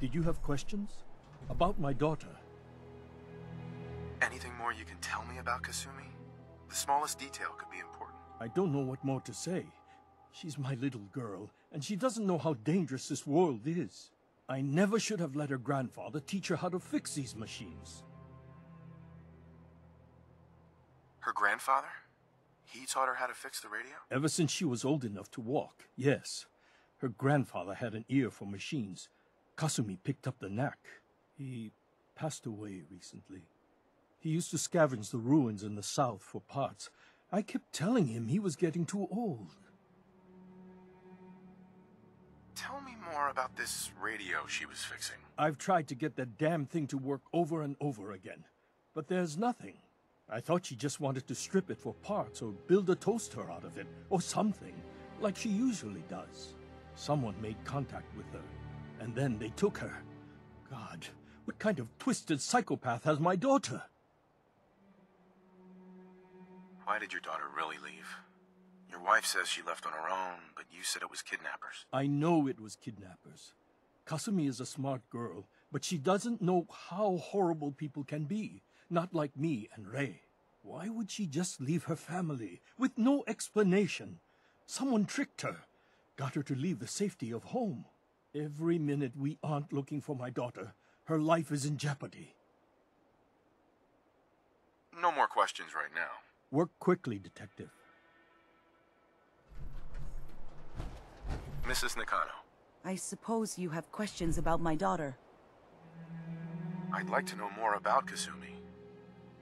Did you have questions? About my daughter? Anything more you can tell me about Kasumi? The smallest detail could be important. I don't know what more to say. She's my little girl, and she doesn't know how dangerous this world is. I never should have let her grandfather teach her how to fix these machines. Her grandfather? He taught her how to fix the radio? Ever since she was old enough to walk, yes. Her grandfather had an ear for machines. Kasumi picked up the knack. He passed away recently. He used to scavenge the ruins in the south for parts. I kept telling him he was getting too old. Tell me more about this radio she was fixing. I've tried to get that damn thing to work over and over again, but there's nothing. I thought she just wanted to strip it for parts or build a toaster out of it, or something, like she usually does. Someone made contact with her, and then they took her. God, what kind of twisted psychopath has my daughter? Why did your daughter really leave? Your wife says she left on her own, but you said it was kidnappers. I know it was kidnappers. Kasumi is a smart girl, but she doesn't know how horrible people can be. Not like me and Ray. Why would she just leave her family, with no explanation? Someone tricked her, got her to leave the safety of home. Every minute we aren't looking for my daughter, her life is in jeopardy. No more questions right now. Work quickly, Detective. Mrs. Nakano. I suppose you have questions about my daughter. I'd like to know more about Kasumi.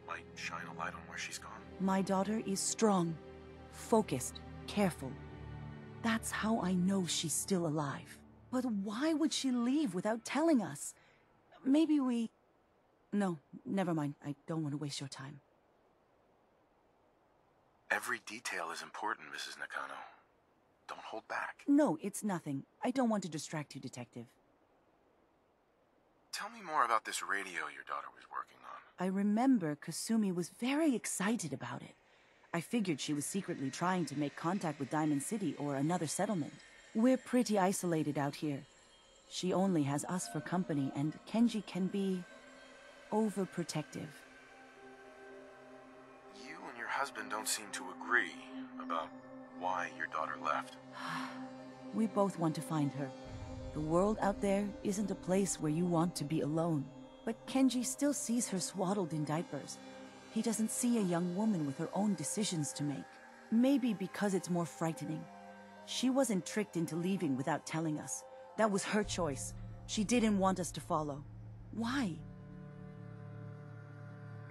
Might shine a light on where she's gone. My daughter is strong, focused, careful. That's how I know she's still alive. But why would she leave without telling us? Maybe we... No, never mind. I don't want to waste your time. Every detail is important, Mrs. Nakano. Don't hold back. No, it's nothing. I don't want to distract you, Detective. Tell me more about this radio your daughter was working on. I remember Kasumi was very excited about it. I figured she was secretly trying to make contact with Diamond City or another settlement. We're pretty isolated out here. She only has us for company, and Kenji can be... overprotective. You and your husband don't seem to agree about why your daughter left. We both want to find her. The world out there isn't a place where you want to be alone. But Kenji still sees her swaddled in diapers. He doesn't see a young woman with her own decisions to make. Maybe because it's more frightening. She wasn't tricked into leaving without telling us. That was her choice. She didn't want us to follow. Why?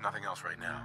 Nothing else right now.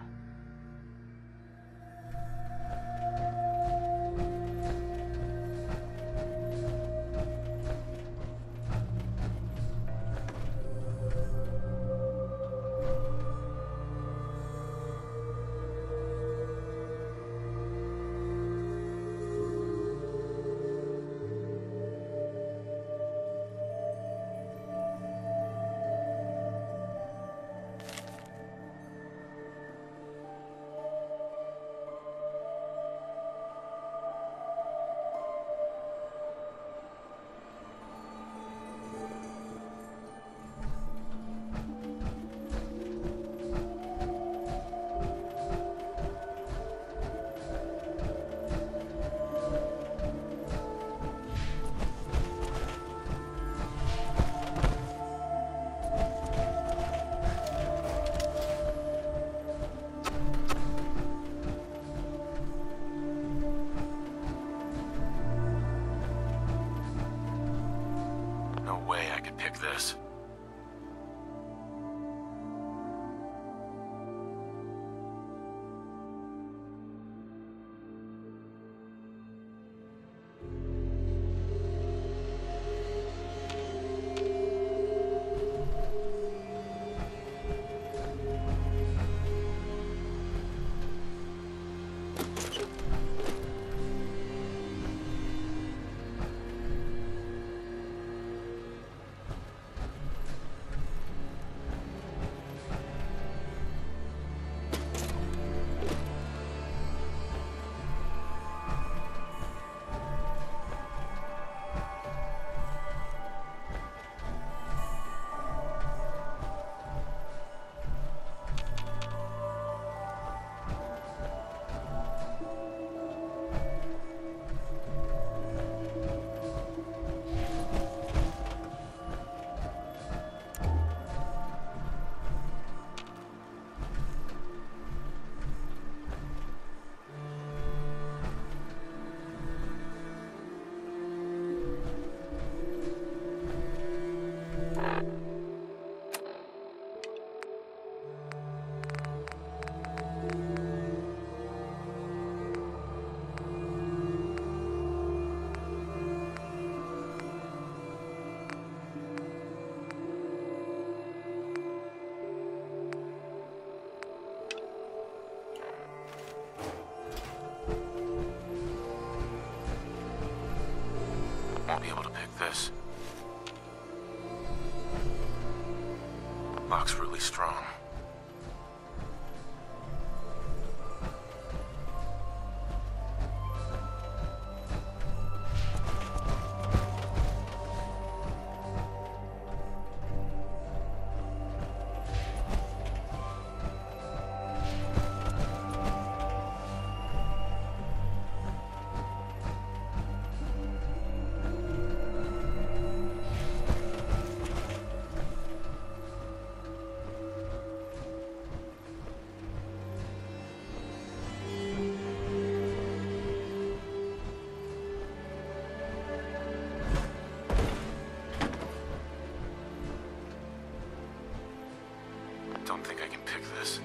strong. Don't think I can pick this.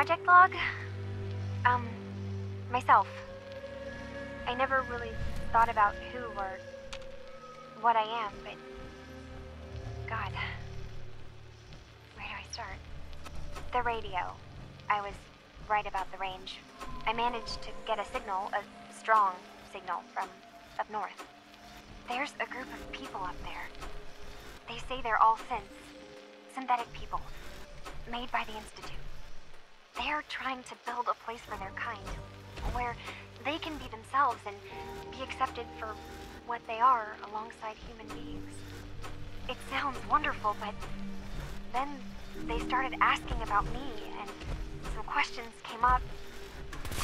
project log? Myself. I never really thought about who or what I am, but... God. Where do I start? The radio. I was right about the range. I managed to get a signal, a strong signal, from up north. There's a group of people up there. They say they're all synthetic people, made by the Institute. They're trying to build a place for their kind, where they can be themselves and be accepted for what they are alongside human beings. It sounds wonderful, but then they started asking about me, and some questions came up.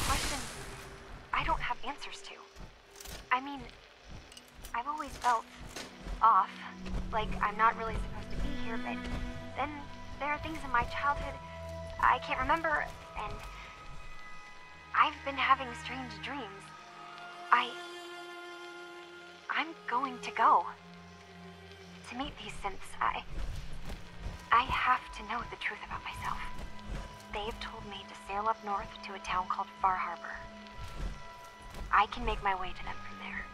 Questions I don't have answers to. I mean, I've always felt off, like I'm not really supposed to be here, but then there are things in my childhood I can't remember, and I've been having strange dreams. I'm going to go. To meet these synths, I have to know the truth about myself. They've told me to sail up north to a town called Far Harbor. I can make my way to them from there.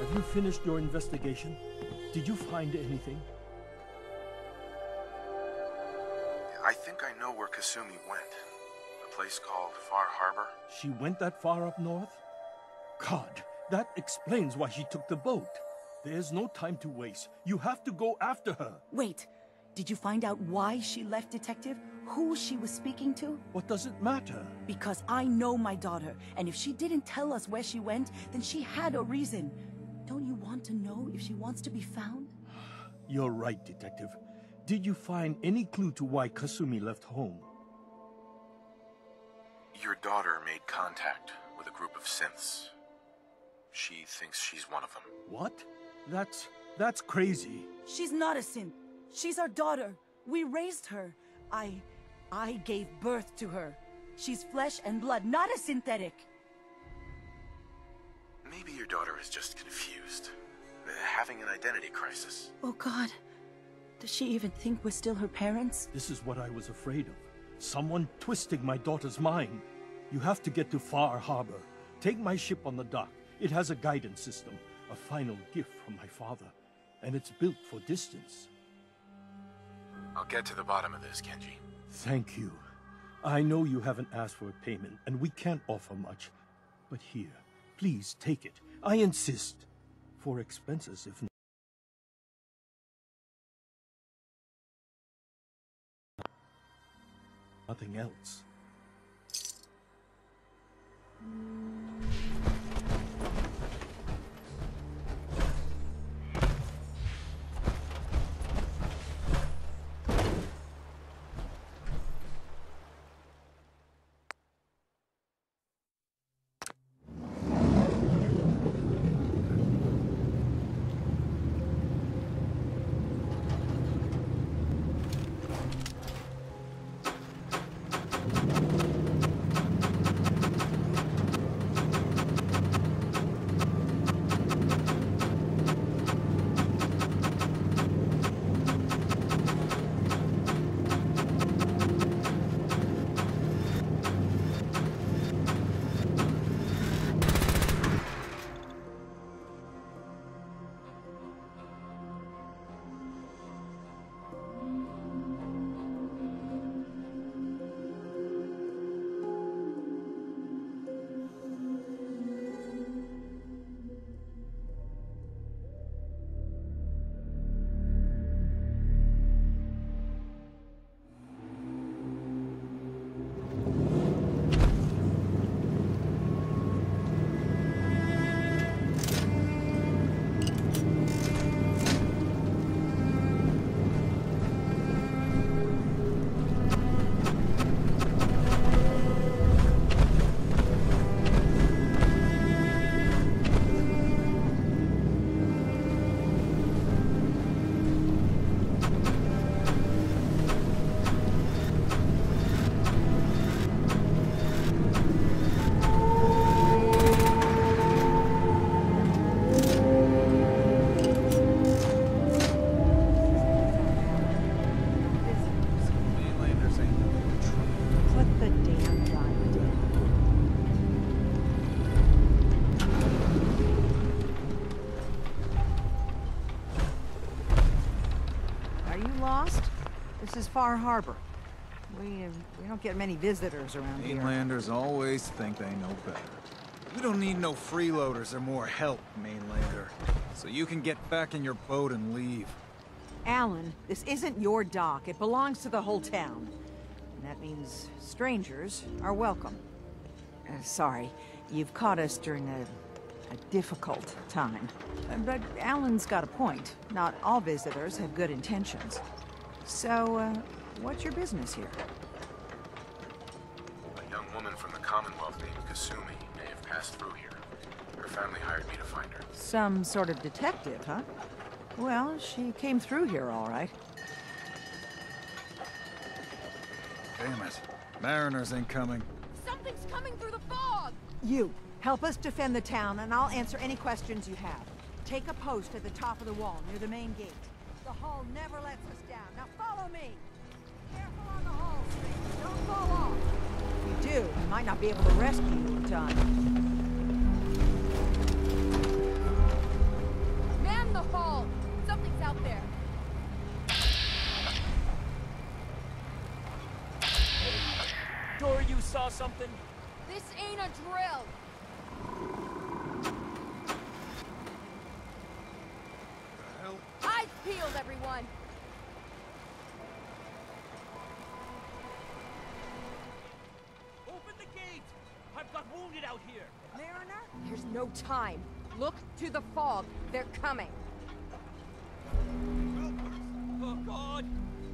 Have you finished your investigation? Did you find anything? I think I know where Kasumi went. A place called Far Harbor. She went that far up north? God, that explains why she took the boat. There's no time to waste. You have to go after her. Wait, did you find out why she left, Detective? Who she was speaking to? What does it matter? Because I know my daughter, and if she didn't tell us where she went, then she had a reason. Don't you want to know if she wants to be found? You're right, Detective. Did you find any clue to why Kasumi left home? Your daughter made contact with a group of synths. She thinks she's one of them. What? That's crazy. She's not a synth. She's our daughter. We raised her. I gave birth to her. She's flesh and blood, not a synthetic. Maybe your daughter is just confused. Having an identity crisis. Oh God. Does she even think we're still her parents? This is what I was afraid of. Someone twisting my daughter's mind. You have to get to Far Harbor. Take my ship on the dock. It has a guidance system, a final gift from my father, and it's built for distance. I'll get to the bottom of this, Kenji. Thank you. I know you haven't asked for a payment, and we can't offer much. But here, please take it. I insist. For expenses, if nothing else. Far Harbor. We don't get many visitors around here. Mainlanders always think they know better. We don't need no freeloaders or more help, Mainlander. So you can get back in your boat and leave. Alan, this isn't your dock. It belongs to the whole town. And that means strangers are welcome. Sorry, you've caught us during a difficult time. But Alan's got a point. Not all visitors have good intentions. So, what's your business here? A young woman from the Commonwealth named Kasumi may have passed through here. Her family hired me to find her. Some sort of detective, huh? Well, she came through here all right. Damn it. Mariners ain't coming. Something's coming through the fog! You, help us defend the town, and I'll answer any questions you have. Take a post at the top of the wall, near the main gate. The hull never lets us down. Now follow me! Careful on the hull, Spring. Don't fall off. If you do, we might not be able to rescue you in time. Man the hull! Something's out there. Dory, you saw something? This ain't a drill! Eyes peeled, everyone! Open the gate! I've got wounded out here! Mariner? There's no time. Look to the fog. They're coming. Oh, God!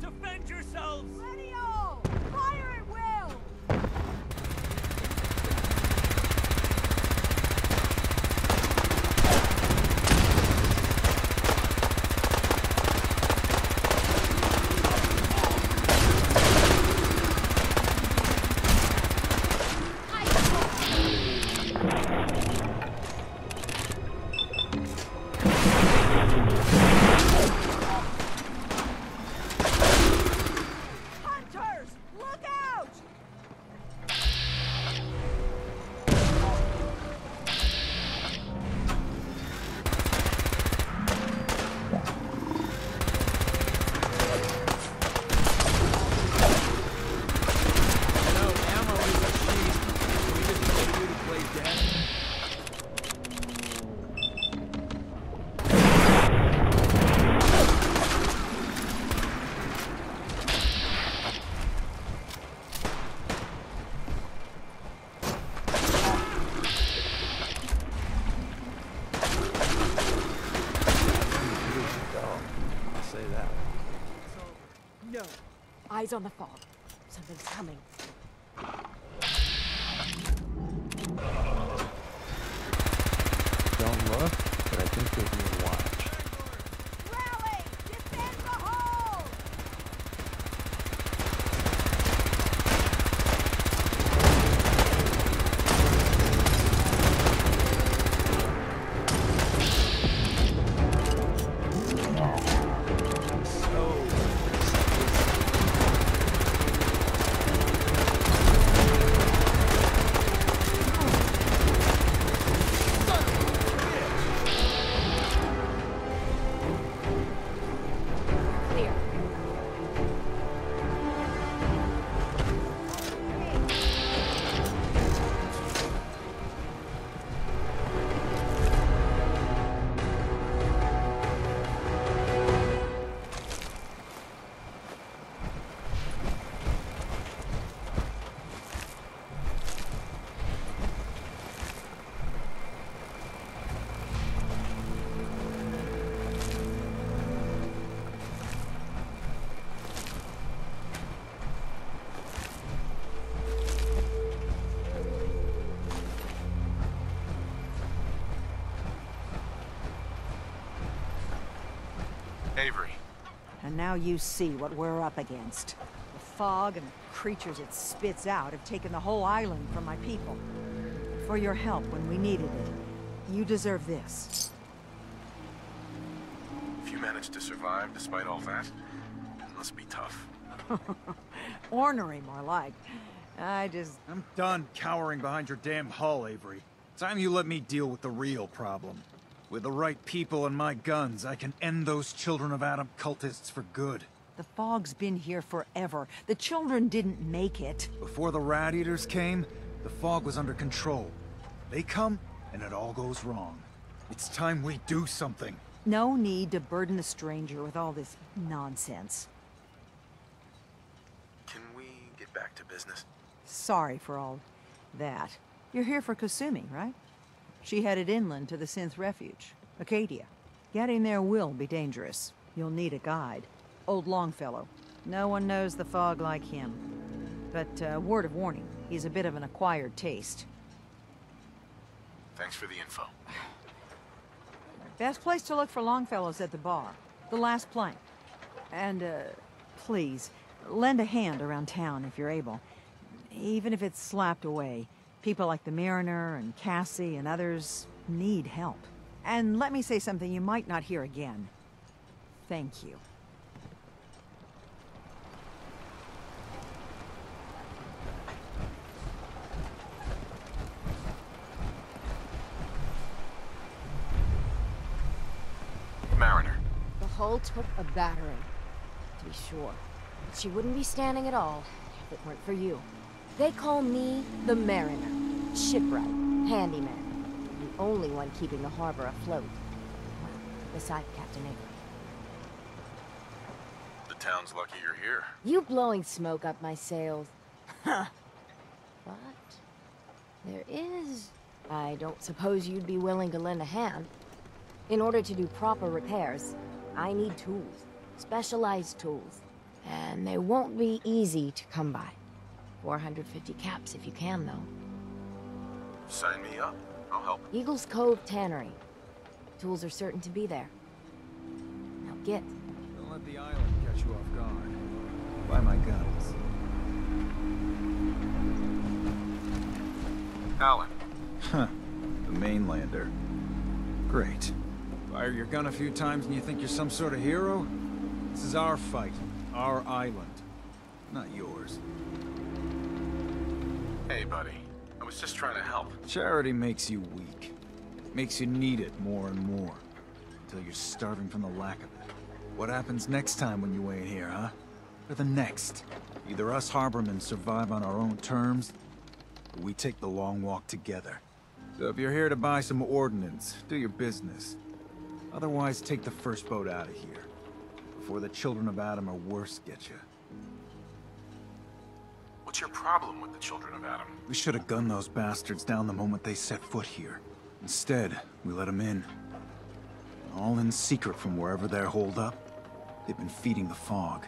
Defend yourselves! Ready-o! Fire at will! Hunters! Look out! No, ammo is a cheese. Can we just pay you to play dead? I'll say that. No. Eyes on the fog. Something's coming. Don't look, but I think they're being watched. Rally! Defend the hull! Clear. Avery, And now you see what we're up against. The fog and the creatures it spits out have taken the whole island from my people. For your help when we needed it, you deserve this. if you managed to survive despite all that, it must be tough. Ornery, more like. I'm done cowering behind your damn hull, Avery. Time you let me deal with the real problem. With the right people and my guns, I can end those Children of Adam cultists for good. The fog's been here forever. The children didn't make it. Before the rat eaters came, the fog was under control. They come, and it all goes wrong. It's time we do something. No need to burden the stranger with all this nonsense. Can we get back to business? Sorry for all that. You're here for Kasumi, right? She headed inland to the Synth Refuge, Acadia. Getting there will be dangerous. You'll need a guide. Old Longfellow. No one knows the fog like him. But, word of warning, he's a bit of an acquired taste. Thanks for the info. Best place to look for Longfellow's at the bar. The last plank. And, please, lend a hand around town if you're able. Even if it's slapped away. People like the Mariner and Cassie and others need help. And let me say something you might not hear again. Thank you. Mariner. The hull took a battering, to be sure. But she wouldn't be standing at all if it weren't for you. They call me the Mariner. Shipwright, handyman. The only one keeping the harbor afloat. Well, beside Captain Avery. The town's lucky you're here. You blowing smoke up my sails. Huh. But there is... I don't suppose you'd be willing to lend a hand. In order to do proper repairs, I need tools. Specialized tools. And they won't be easy to come by. 450 caps if you can, though. Sign me up. I'll help. Eagle's Cove Tannery. Tools are certain to be there. Now get. Don't let the island catch you off guard. Buy my guns. Alan. Huh. The mainlander. Great. Fire your gun a few times and you think you're some sort of hero? This is our fight. Our island. Not yours. Hey, buddy. I was just trying to help. Charity makes you weak. Makes you need it more and more. Until you're starving from the lack of it. What happens next time when you ain't here, huh? Or the next? Either us harbormen survive on our own terms, or we take the long walk together. So if you're here to buy some ordnance, do your business. Otherwise, take the first boat out of here. Before the children of Adam or worse get you. What's your problem with the children of Adam? We should have gunned those bastards down the moment they set foot here. Instead, we let them in. All in secret from wherever they're holed up. They've been feeding the fog.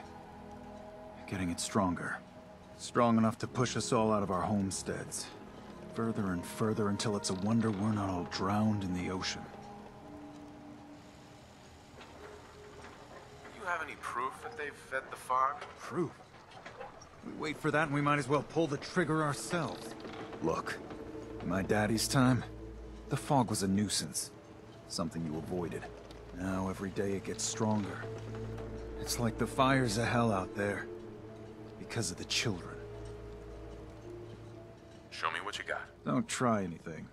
Getting it stronger. Strong enough to push us all out of our homesteads. Further and further until it's a wonder we're not all drowned in the ocean. You have any proof that they've fed the fog? Proof? We wait for that and we might as well pull the trigger ourselves. Look, in my daddy's time, the fog was a nuisance. Something you avoided. Now every day it gets stronger. It's like the fires of hell out there. Because of the children. Show me what you got. Don't try anything.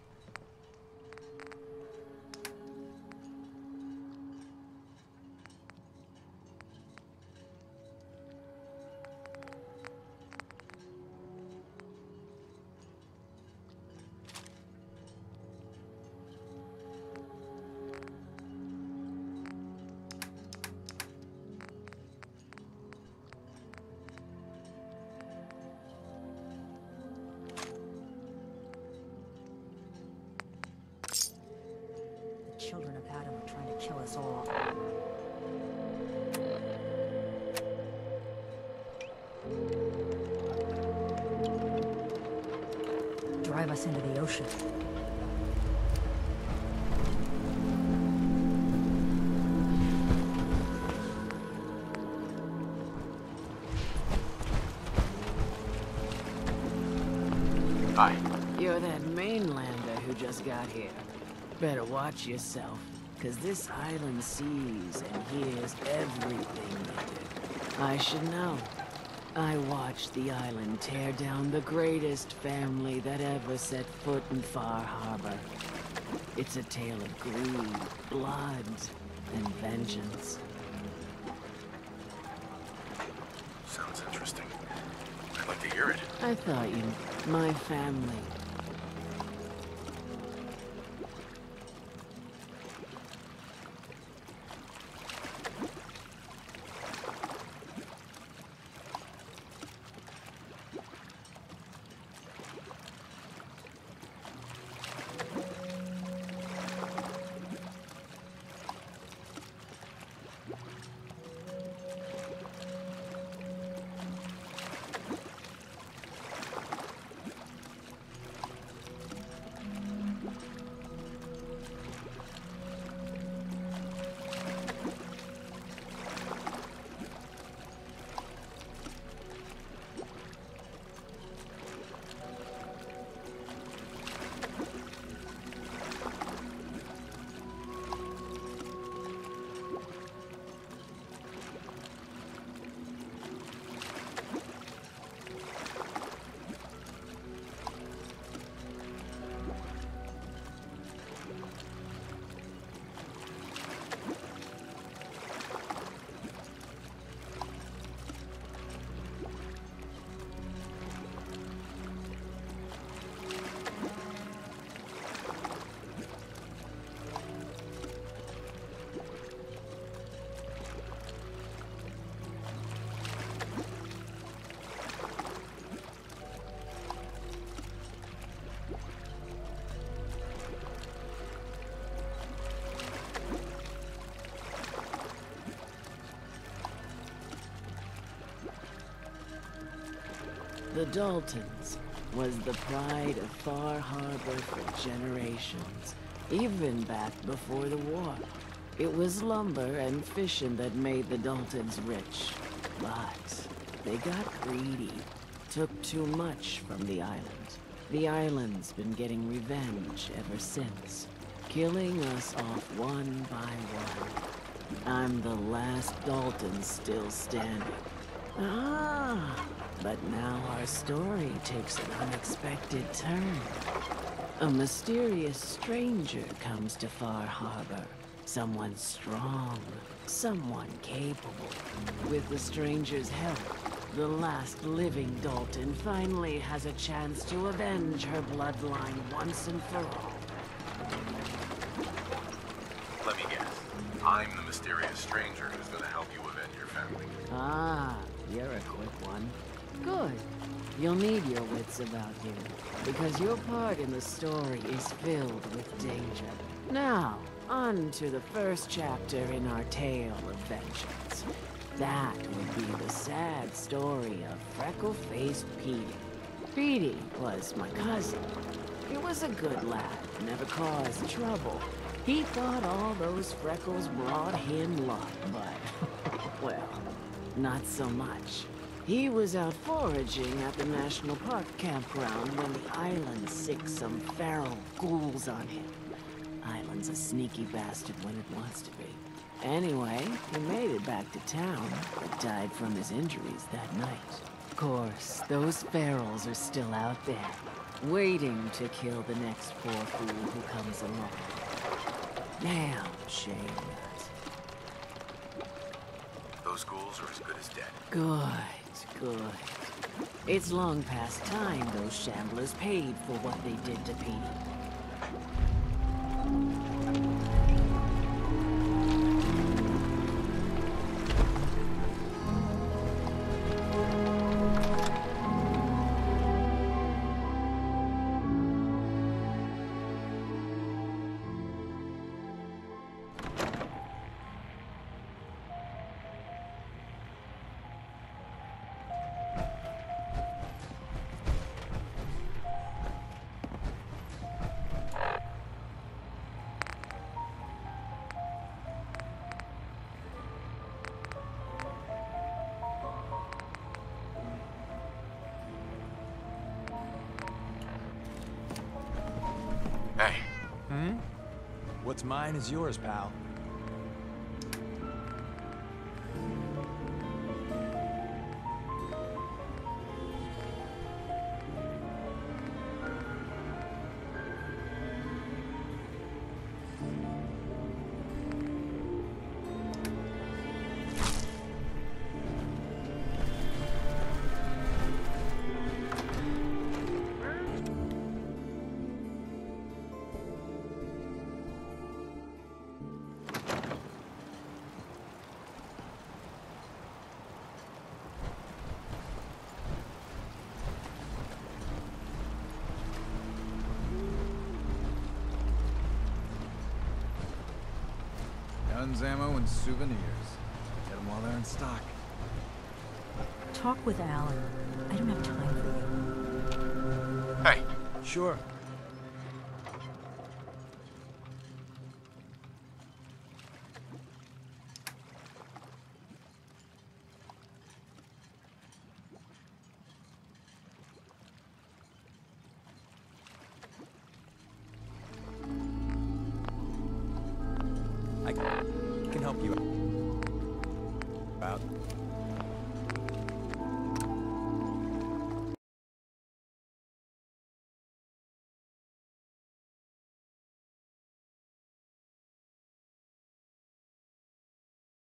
Children of Adam are trying to kill us all. Drive us into the ocean. Hi. You're that mainlander who just got here. Better watch yourself, cause this island sees and hears everything you do. I should know. I watched the island tear down the greatest family that ever set foot in Far Harbor. It's a tale of greed, blood, and vengeance. hear it. I thought you... my family. The Daltons was the pride of Far Harbor for generations, even back before the war. It was lumber and fishing that made the Daltons rich, but they got greedy, took too much from the island. The island's been getting revenge ever since, killing us off one by one. I'm the last Dalton still standing. But now our story takes an unexpected turn. A mysterious stranger comes to Far Harbor. Someone strong, someone capable. With the stranger's help, the last living Dalton finally has a chance to avenge her bloodline once and for all. Let me guess. I'm the mysterious stranger who's gonna help you avenge your family. Ah, you're a quick one. Good. You'll need your wits about you, because your part in the story is filled with danger. Now, on to the first chapter in our tale of vengeance. That would be the sad story of freckle-faced Petey. Petey was my cousin. He was a good lad, never caused trouble. He thought all those freckles brought him luck, but, well, not so much. He was out foraging at the National Park campground when the island sicked some feral ghouls on him. Island's a sneaky bastard when it wants to be. Anyway, he made it back to town, but died from his injuries that night. Of course, those ferals are still out there, waiting to kill the next poor fool who comes along. Damn shame that. Those ghouls are as good as dead. Good. It's long past time those shamblers paid for what they did to Petey. Hey. What's mine is yours, pal. weapons, ammo, and souvenirs. Get them while they're in stock. Talk with Alan. I don't have time for you. Hey, Sure. I can help you out.